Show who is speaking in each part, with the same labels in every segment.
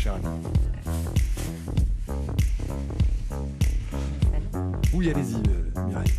Speaker 1: cher ami. Oui, allez-y, Mireille.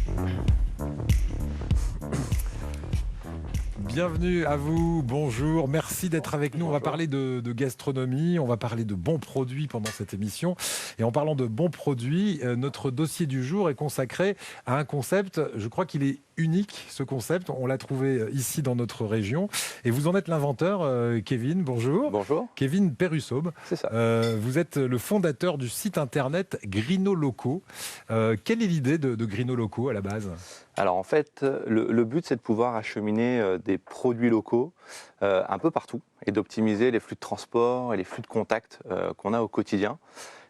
Speaker 1: Bienvenue à vous, bonjour, merci d'être avec nous. On va parler de gastronomie, on va parler de bons produits pendant cette émission. Et en parlant de bons produits, notre dossier du jour est consacré à un concept, je crois qu'il est unique, ce concept. On l'a trouvé ici dans notre région. Et vous en êtes l'inventeur, Kevin, bonjour.
Speaker 2: Bonjour.
Speaker 1: Kevin Perrussaube.
Speaker 2: C'est ça.
Speaker 1: Vous êtes le fondateur du site internet Grinoloco. Quelle est l'idée de Grinoloco à la base ?
Speaker 2: Alors en fait, le but c'est de pouvoir acheminer des produits locaux un peu partout et d'optimiser les flux de transport et les flux de contact qu'on a au quotidien.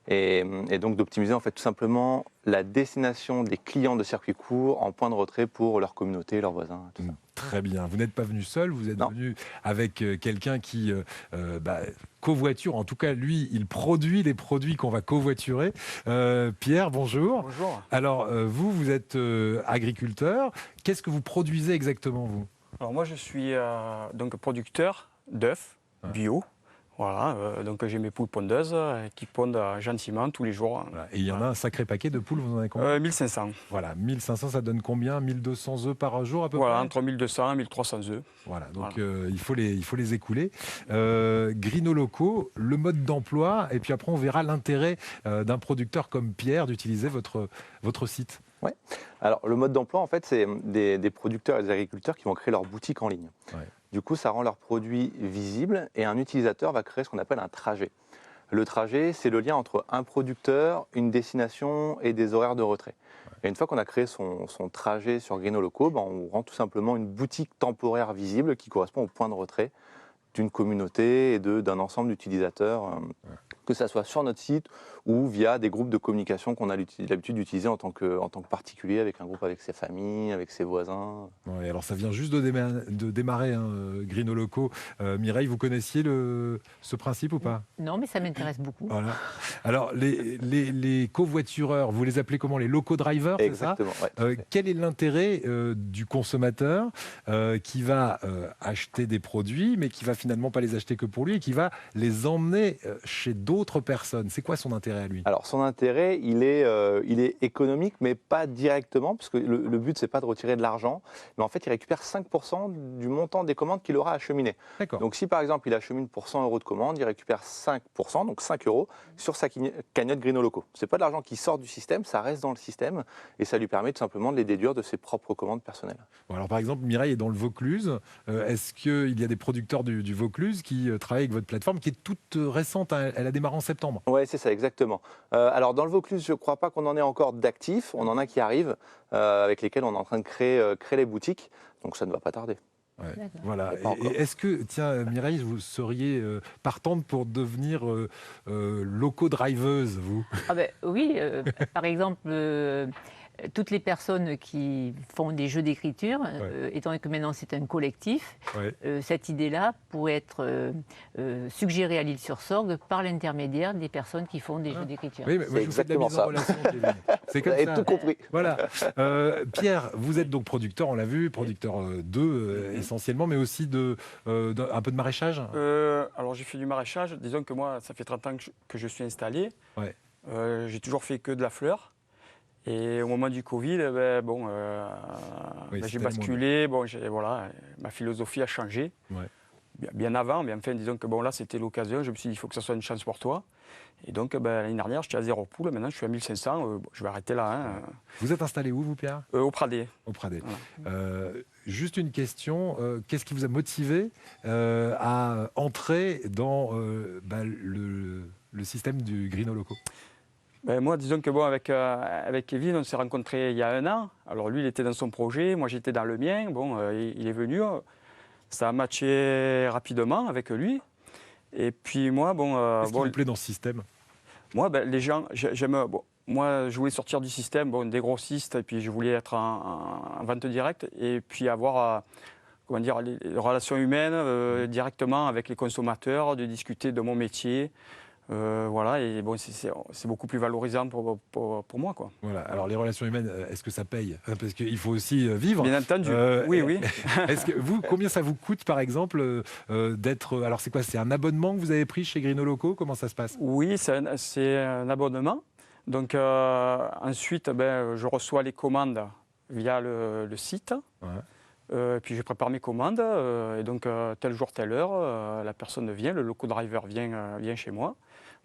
Speaker 2: Et donc d'optimiser en fait tout simplement la destination des clients de circuit court en point de retrait pour leur communauté, leurs voisins, tout ça.
Speaker 1: Très bien. Vous n'êtes pas venu seul, vous êtes
Speaker 2: Non.
Speaker 1: venu avec quelqu'un qui covoiture. En tout cas, lui, il produit les produits qu'on va covoiturer. Pierre, bonjour.
Speaker 3: Bonjour.
Speaker 1: Alors, vous êtes agriculteur. Qu'est-ce que vous produisez exactement, vous ?
Speaker 3: Alors moi je suis donc producteur d'œufs bio. Voilà, donc j'ai mes poules pondeuses qui pondent gentiment tous les jours.
Speaker 1: Voilà. Et il y en a un sacré paquet de poules, vous en avez combien ?
Speaker 3: 1500.
Speaker 1: Voilà, 1500, ça donne combien ? 1200 œufs par jour à peu
Speaker 3: Voilà,
Speaker 1: près ?
Speaker 3: entre 1200 et 1300 œufs.
Speaker 1: Voilà, donc
Speaker 3: Voilà.
Speaker 1: il faut les écouler. Grinoloco, le mode d'emploi, et puis après on verra l'intérêt d'un producteur comme Pierre d'utiliser votre site.
Speaker 2: Ouais. Alors le mode d'emploi en fait c'est des producteurs et des agriculteurs qui vont créer leur boutique en ligne.
Speaker 1: Ouais.
Speaker 2: Du coup ça rend leurs produits visibles et un utilisateur va créer ce qu'on appelle un trajet. Le trajet c'est le lien entre un producteur, une destination et des horaires de retrait. Et une fois qu'on a créé son trajet sur Grinoloco, on rend tout simplement une boutique temporaire visible qui correspond au point de retrait d'une communauté et d'un ensemble d'utilisateurs, que ce soit sur notre site ou via des groupes de communication qu'on a l'habitude d'utiliser en tant que particulier, avec un groupe avec ses familles, avec ses voisins.
Speaker 1: Ouais, alors ça vient juste de démarrer, hein, Grinoloco. Mireille, vous connaissiez ce principe ou pas ?
Speaker 4: Non, mais ça m'intéresse beaucoup.
Speaker 1: Voilà. Alors, les covoitureurs, vous les appelez comment ? Les loco-drivers, c'est ça ?
Speaker 2: Exactement. Ouais, tout à fait.
Speaker 1: Quel est l'intérêt du consommateur qui va acheter des produits, mais qui va finalement pas les acheter que pour lui, et qui va les emmener chez d'autres personnes ? C'est quoi son intérêt à lui ?
Speaker 2: Alors son intérêt, il est économique, mais pas directement, parce que le but, c'est pas de retirer de l'argent, mais en fait, il récupère 5% du montant des commandes qu'il aura acheminées.
Speaker 1: D'accord.
Speaker 2: Donc si par exemple, il achemine pour 100 € de commande, il récupère 5%, donc 5 € sur sa cagnotte Grinoloco. C'est pas de l'argent qui sort du système, ça reste dans le système, et ça lui permet tout simplement de les déduire de ses propres commandes personnelles.
Speaker 1: Bon, alors par exemple, Mireille est dans le Vaucluse. Est-ce qu'il y a des producteurs du Vaucluse qui travaillent avec votre plateforme, qui est toute récente, hein, elle a démarré en septembre ?
Speaker 2: Oui, c'est ça, exactement. Alors dans le Vaucluse, je ne crois pas qu'on en ait encore d'actifs, on en a qui arrivent, avec lesquels on est en train de créer les boutiques, donc ça ne va pas tarder.
Speaker 1: Ouais,
Speaker 4: D'accord.
Speaker 1: voilà.
Speaker 2: Mais pas encore.
Speaker 1: Et est-ce que, tiens, Mireille, vous seriez partante pour devenir loco-driveuse, vous ?
Speaker 4: Ah ben, oui, par exemple, toutes les personnes qui font des jeux d'écriture, étant donné que maintenant c'est un collectif,
Speaker 1: Ouais.
Speaker 4: cette idée-là pourrait être suggérée à l'Île-sur-Sorgue par l'intermédiaire des personnes qui font des jeux d'écriture.
Speaker 1: Oui, mais moi je vous fais de la
Speaker 2: exactement
Speaker 1: mise en
Speaker 2: ça.
Speaker 1: relation, Kevin. C'est
Speaker 2: Vous
Speaker 1: comme
Speaker 2: avez
Speaker 1: ça.
Speaker 2: tout compris.
Speaker 1: Voilà. Pierre, vous êtes donc producteur, on l'a vu, producteur d'œufs essentiellement, mais aussi un peu de maraîchage.
Speaker 3: Alors j'ai fait du maraîchage. Disons que moi, ça fait 30 ans que je suis installé.
Speaker 1: Ouais.
Speaker 3: J'ai toujours fait que de la fleur. Et au moment du Covid,
Speaker 1: Oui,
Speaker 3: j'ai
Speaker 1: c'était
Speaker 3: basculé. Voilà, ma philosophie a changé.
Speaker 1: Ouais.
Speaker 3: Bien avant, mais enfin, disons que là, c'était l'occasion. Je me suis dit, il faut que ça soit une chance pour toi. Et donc, l'année dernière, j'étais à 0 poules. Maintenant, je suis à 1500. Je vais arrêter là. Hein.
Speaker 1: Vous êtes installé où, vous, Pierre ?
Speaker 3: Au Pradé.
Speaker 1: Au Pradé.
Speaker 3: Voilà.
Speaker 1: Juste une question, qu'est-ce qui vous a motivé à entrer dans le système du Grinoloco ?
Speaker 3: Moi, disons que avec Kevin, on s'est rencontrés il y a 1 an. Alors lui, il était dans son projet, moi j'étais dans le mien. Il est venu, ça a matché rapidement avec lui. Et puis moi,
Speaker 1: Qu'est-ce qui vous plaît dans ce système ?
Speaker 3: moi, les gens, j'aime. Moi, je voulais sortir du système, des grossistes, et puis je voulais être en vente directe, et puis avoir les relations humaines directement avec les consommateurs, de discuter de mon métier. Voilà, et bon, c'est beaucoup plus valorisant pour moi, quoi.
Speaker 1: Voilà. Alors les relations humaines, est-ce que ça paye? Parce qu'il faut aussi vivre.
Speaker 3: Bien entendu, oui.
Speaker 1: Est-ce que combien ça vous coûte, par exemple, d'être... Alors c'est quoi? C'est un abonnement que vous avez pris chez Grino Loco? Comment ça se passe?
Speaker 3: Oui, c'est un abonnement. Donc ensuite, je reçois les commandes via le site.
Speaker 1: Ouais.
Speaker 3: Puis je prépare mes commandes. Et donc tel jour, telle heure, la personne vient, le loco driver vient chez moi.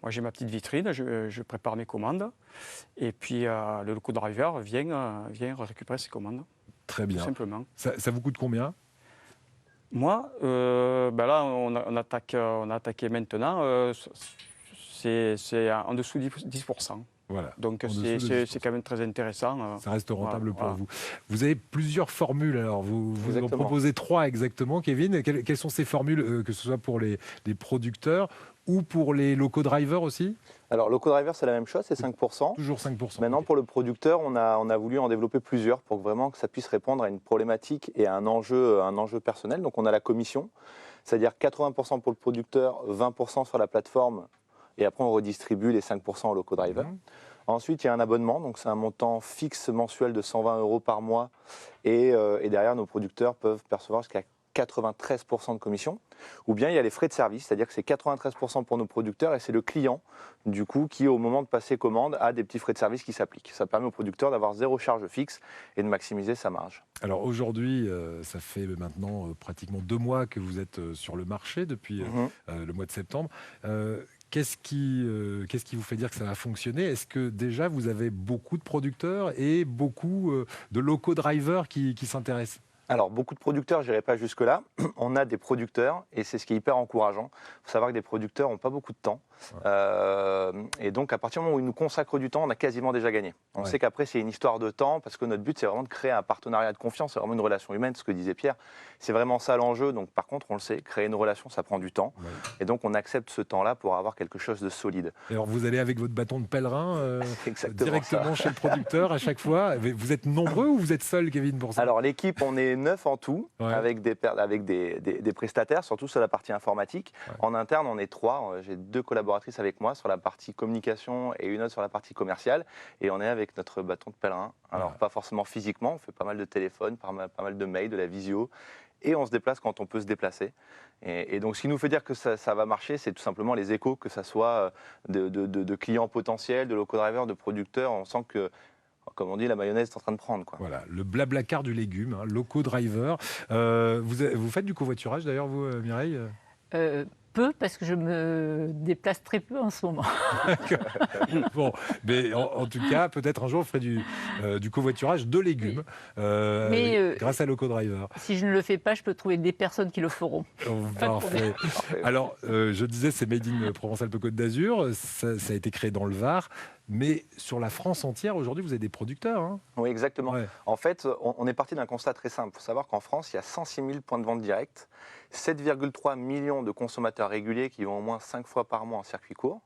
Speaker 3: Moi, j'ai ma petite vitrine, je prépare mes commandes. Et puis le loco driver vient récupérer ses commandes.
Speaker 1: Très bien.
Speaker 3: Tout simplement.
Speaker 1: Ça vous coûte combien?
Speaker 3: Moi, là, on a attaqué maintenant. C'est en dessous de 10%.
Speaker 1: Voilà.
Speaker 3: Donc c'est quand même très intéressant.
Speaker 1: Ça reste rentable pour
Speaker 3: voilà.
Speaker 1: vous. Vous avez plusieurs formules, alors vous en proposez 3 exactement, Kevin. Quelles sont ces formules, que ce soit pour les producteurs ou pour les loco drivers aussi?
Speaker 2: Alors, loco driver, c'est la même chose, c'est 5%.
Speaker 1: Toujours 5%.
Speaker 2: Maintenant, pour le producteur, on a voulu en développer plusieurs pour vraiment que ça puisse répondre à une problématique et à un enjeu personnel. Donc, on a la commission, c'est-à-dire 80% pour le producteur, 20% sur la plateforme, et après, on redistribue les 5% au loco driver. Ensuite, il y a un abonnement, donc c'est un montant fixe mensuel de 120 € par mois. Et derrière, nos producteurs peuvent percevoir jusqu'à 93% de commission. Ou bien il y a les frais de service, c'est-à-dire que c'est 93% pour nos producteurs et c'est le client, du coup, qui au moment de passer commande a des petits frais de service qui s'appliquent. Ça permet au producteur d'avoir 0 charge fixe et de maximiser sa marge.
Speaker 1: Alors aujourd'hui, ça fait maintenant pratiquement 2 mois que vous êtes sur le marché, depuis le mois de septembre. Qu'est-ce qui vous fait dire que ça va fonctionner? Est-ce que déjà vous avez beaucoup de producteurs et beaucoup de loco drivers qui s'intéressent?
Speaker 2: Alors, beaucoup de producteurs, je n'irai pas jusque-là. On a des producteurs et c'est ce qui est hyper encourageant. Il faut savoir que des producteurs n'ont pas beaucoup de temps. Et donc, à partir du moment où ils nous consacrent du temps, on a quasiment déjà gagné. On sait qu'après, c'est une histoire de temps parce que notre but, c'est vraiment de créer un partenariat de confiance. C'est vraiment une relation humaine, ce que disait Pierre. C'est vraiment ça l'enjeu. Donc, par contre, on le sait, créer une relation, ça prend du temps. Et donc, on accepte ce temps-là pour avoir quelque chose de solide.
Speaker 1: Et alors, vous allez avec votre bâton de pèlerin directement
Speaker 2: ça.
Speaker 1: chez le producteur à chaque fois. Vous êtes nombreux ou vous êtes seul, Kevin, pour ça?
Speaker 2: Alors, l'équipe, on est 9 en tout, avec des prestataires, surtout sur la partie informatique. En interne, on est 3. J'ai 2 collaboratrices avec moi sur la partie communication et une autre sur la partie commerciale. Et on est avec notre bâton de pèlerin. Alors, pas forcément physiquement, on fait pas mal de téléphones, pas mal de mails, de la visio. Et on se déplace quand on peut se déplacer. Et donc, ce qui nous fait dire que ça va marcher, c'est tout simplement les échos, que ce soit de clients potentiels, de loco drivers, de producteurs. On sent que, comme on dit, la mayonnaise est en train de prendre, quoi.
Speaker 1: Voilà, le blablacar du légume, loco driver. Vous faites du covoiturage d'ailleurs, vous, Mireille?
Speaker 4: Peu, parce que je me déplace très peu en ce moment.
Speaker 1: Bon, mais en tout cas, peut-être un jour, vous ferez du covoiturage de légumes grâce à Loco Driver.
Speaker 4: Si je ne le fais pas, je peux trouver des personnes qui le feront.
Speaker 1: Parfait. Alors, je disais, c'est Made in Provence-Alpes-Côte d'Azur. Ça a été créé dans le Var. Mais sur la France entière, aujourd'hui, vous avez des producteurs. Hein?
Speaker 2: Oui, exactement. En fait, on est parti d'un constat très simple. Il faut savoir qu'en France, il y a 106 000 points de vente directs, 7,3 millions de consommateurs réguliers qui vont au moins 5 fois par mois en circuit court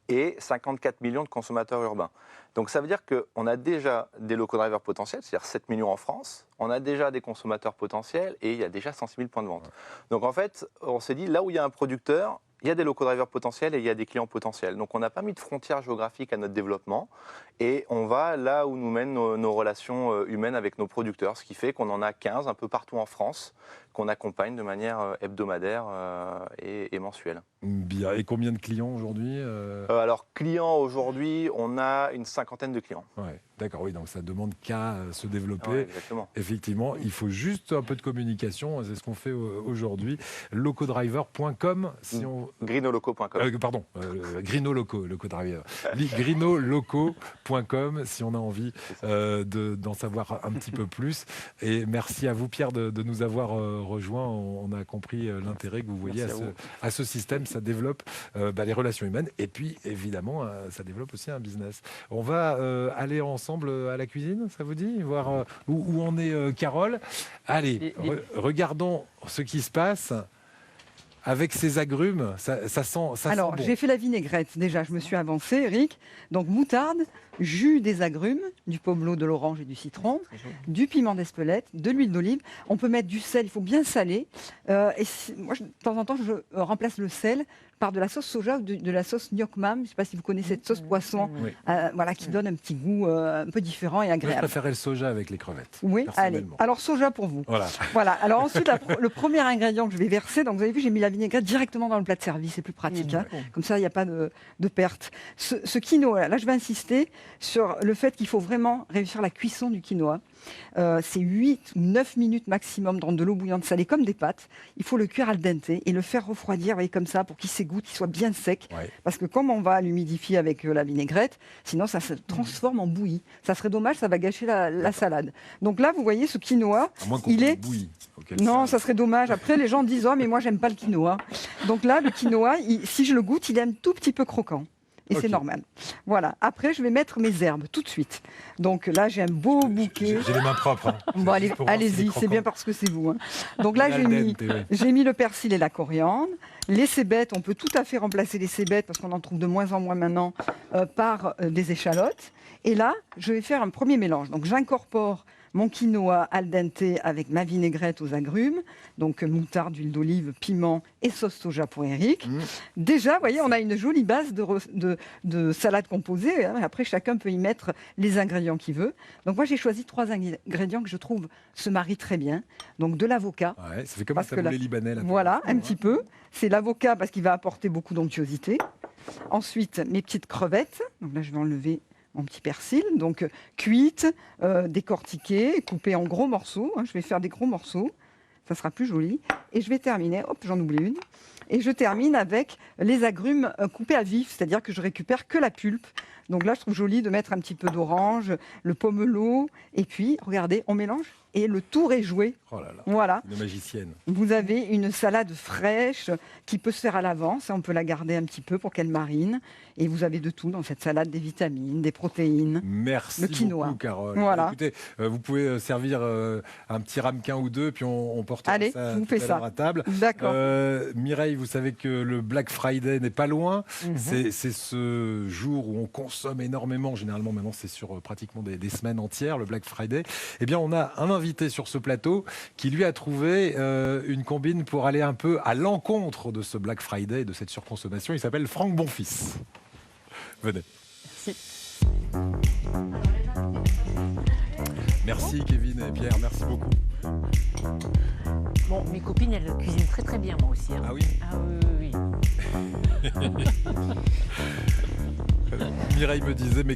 Speaker 2: et 54 millions de consommateurs urbains. Donc ça veut dire qu'on a déjà des loco drivers potentiels, c'est-à-dire 7 millions en France, on a déjà des consommateurs potentiels et il y a déjà 106 000 points de vente. Donc en fait, on s'est dit, là où il y a un producteur, il y a des loco drivers potentiels et il y a des clients potentiels. Donc on n'a pas mis de frontières géographiques à notre développement et on va là où nous mènent nos relations humaines avec nos producteurs, ce qui fait qu'on en a 15 un peu partout en France qu'on accompagne de manière hebdomadaire et mensuelle.
Speaker 1: Bien. Et combien de clients aujourd'hui
Speaker 2: Alors clients aujourd'hui, on a une 50aine de clients.
Speaker 1: Ouais, d'accord, oui, donc ça demande qu'à se développer.
Speaker 2: Ouais, exactement.
Speaker 1: Effectivement, il faut juste un peu de communication, c'est ce qu'on fait aujourd'hui. Locodriver.com si on...
Speaker 2: Grinoloco.com.
Speaker 1: Pardon, Grinoloco, Locodriver. Grinoloco.com si on a envie d'en savoir un petit peu plus. Et merci à vous, Pierre, de nous avoir rejoints. On a compris l'intérêt que vous voyez à ce système. Ça développe les relations humaines et puis, évidemment, ça développe aussi un business. On va aller ensemble à la cuisine, ça vous dit? Voir où en est Carole. Allez, regardons ce qui se passe. avec ces agrumes, ça sent
Speaker 5: Alors,
Speaker 1: bon.
Speaker 5: j'ai fait la vinaigrette. Déjà, je me suis avancée, Eric. Donc, moutarde, jus des agrumes, du pomelo, de l'orange et du citron, du piment d'Espelette, de l'huile d'olive. On peut mettre du sel, il faut bien saler. Moi, de temps en temps, je remplace le sel par de la sauce soja ou de la sauce gnoc mam. Je ne sais pas si vous connaissez cette sauce poisson,
Speaker 1: Oui.
Speaker 5: voilà, qui donne un petit goût un peu différent et
Speaker 1: Moi, je
Speaker 5: agréable.
Speaker 1: préférais le soja avec les crevettes.
Speaker 5: Oui, allez.
Speaker 1: personnellement.
Speaker 5: Alors, soja pour vous.
Speaker 1: Voilà.
Speaker 5: Voilà. Alors ensuite, le premier ingrédient que je vais verser, donc vous avez vu, j'ai mis la vinaigrette directement dans le plat de service, c'est plus pratique. Hein. Comme ça, il n'y a pas de perte. Ce quinoa, là, je vais insister sur le fait qu'il faut vraiment réussir la cuisson du quinoa. C'est 8 ou 9 minutes maximum dans de l'eau bouillante salée, comme des pâtes. Il faut le cuire al dente et le faire refroidir, vous voyez, comme ça, pour qu'il s'égoutte, qu'il soit bien sec.
Speaker 1: Ouais.
Speaker 5: Parce que comme on va l'humidifier avec la vinaigrette, sinon ça se transforme en bouillie. Ça serait dommage, ça va gâcher la salade. Donc là, vous voyez, ce quinoa,
Speaker 1: À moins qu'on
Speaker 5: il
Speaker 1: le
Speaker 5: est...
Speaker 1: bouillie. Auquel
Speaker 5: Non, ça serait dommage. Après, les gens disent « Oh, mais moi, j'aime pas le quinoa ». Donc là, le quinoa, si je le goûte, il est un tout petit peu croquant. Et
Speaker 1: Ok.
Speaker 5: c'est normal. Voilà. Après, je vais mettre mes herbes tout de suite. Donc là, j'ai un beau bouquet.
Speaker 1: J'ai les mains propres. Hein.
Speaker 5: Bon,
Speaker 1: C'est juste pour voir s'il est
Speaker 5: allez-y, c'est
Speaker 1: croquant.
Speaker 5: bien parce que c'est vous. Hein. Donc là,
Speaker 1: Al dente, oui.
Speaker 5: j'ai mis le persil et la coriandre. Les cébettes, on peut tout à fait remplacer les cébettes, parce qu'on en trouve de moins en moins maintenant, par des échalotes. Et là, je vais faire un premier mélange. Donc j'incorpore mon quinoa al dente avec ma vinaigrette aux agrumes, donc moutarde, huile d'olive, piment et sauce soja pour Eric. Déjà, vous voyez, on a une jolie base de salade composée. Hein. Après, chacun peut y mettre les ingrédients qu'il veut. Donc moi, j'ai choisi 3 ingrédients que je trouve se marient très bien. Donc de l'avocat.
Speaker 1: Ouais, ça fait comme un
Speaker 5: Parce que
Speaker 1: taboulé libanais. Là,
Speaker 5: Voilà, un petit peu. C'est l'avocat parce qu'il va apporter beaucoup d'onctuosité. Ensuite, mes petites crevettes. Donc là, je vais enlever mon petit persil. Donc cuites, décortiquées, coupées en gros morceaux. Hein. Je vais faire des gros morceaux. Ça sera plus joli. Et je vais terminer. Hop, j'en oublie une. Et je termine avec les agrumes coupés à vif, c'est-à-dire que je récupère que la pulpe. Donc là, je trouve joli de mettre un petit peu d'orange, le pomelo. Et puis, regardez, on mélange et le tour est joué.
Speaker 1: Oh là là,
Speaker 5: Voilà.
Speaker 1: une magicienne.
Speaker 5: Vous avez une salade fraîche qui peut se faire à l'avance. On peut la garder un petit peu pour qu'elle marine. Et vous avez de tout dans cette salade, des vitamines, des protéines.
Speaker 1: Merci
Speaker 5: Le quinoa.
Speaker 1: beaucoup, Carole.
Speaker 5: Voilà.
Speaker 1: Écoutez, vous pouvez servir un petit ramequin ou deux, puis on portera
Speaker 5: Allez,
Speaker 1: ça
Speaker 5: je vous
Speaker 1: tout
Speaker 5: fais
Speaker 1: à l'heure
Speaker 5: ça.
Speaker 1: à table.
Speaker 5: D'accord.
Speaker 1: Mireille, vous savez que le Black Friday n'est pas loin.
Speaker 5: Mhm.
Speaker 1: C'est ce jour où on consomme énormément. Généralement, maintenant, c'est sur pratiquement des semaines entières, le Black Friday. Eh bien, on a un invité sur ce plateau qui, lui, a trouvé une combine pour aller un peu à l'encontre de ce Black Friday, de cette surconsommation. Il s'appelle Franck Bonfils. Venez. Merci Kevin et Pierre, merci beaucoup.
Speaker 4: Bon, mes copines, elles cuisinent très très bien, moi aussi. Hein.
Speaker 1: Ah oui,
Speaker 4: Ah oui, oui, oui.
Speaker 1: Mireille me disait, mais